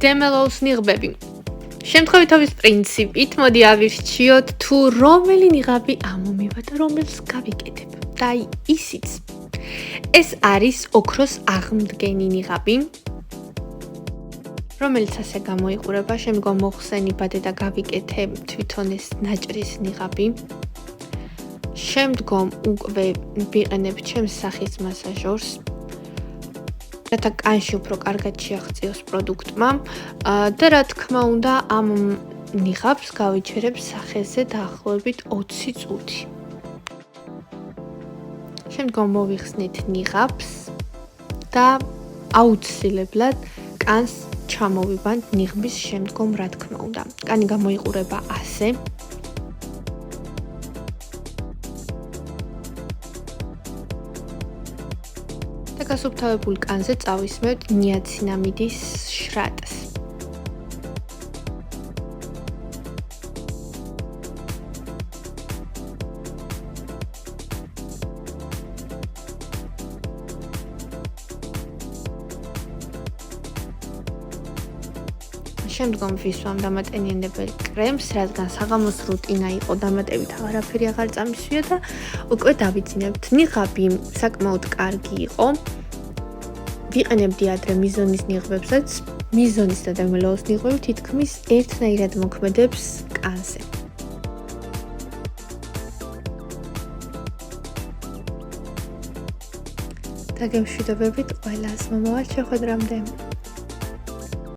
დემელოუს ნიღბები. შემთხვევითობის პრინციპით მოდი ავირჩიოთ თუ რომელი ნიღაბი ამომივა და რომელს გავიკეთებ. და ისიც. ეს არის ოქროს აღმდგენი ნიღაბი, რომელიც ასე გამოიყურება, შემდგომ მოხსენიბადე და გავიკეთე თვითონ ეს ნაჭრის ნიღაბი. შემდგომ უკვე ვიყენებ ჩემს სახის მასაჟორს, რათა კანში უფრო კარგად შეაღწიოს პროდუქტმა და რა თქმა უნდა ამ ნიღაბს გავიჩერებ სახეზე დაახლოებით 20 წუთი. შემდგომ მოვიხსნით ნიღაბს და აუცილებლად კანს ჩამოვიბანთ ნიღბის შემდგომ, რა თქმა უნდა. კანი გამოიყურება ასე. და გასუფთავებულ კანზე წავისმევთ ნიაცინამიდის შრატს. შემდგომ ვისვამ დამატენიანებელ კრემს, რადგან საღამოს რუტინა იყო, დამატებით აღარაფერი აღარ წამისვია და უკვე დავიძინებთ. ნიღაბი საკმაოდ კარგი იყო. ვიყენებდი ადრე მიზონის ნიღბებსაც, მიზონის და დემელოუს ნიღბები თითქმის ერთნაირად მოქმედებს კანზე. დაგემშვიდობებით ყველას, მომავალ შეხვედრამდე.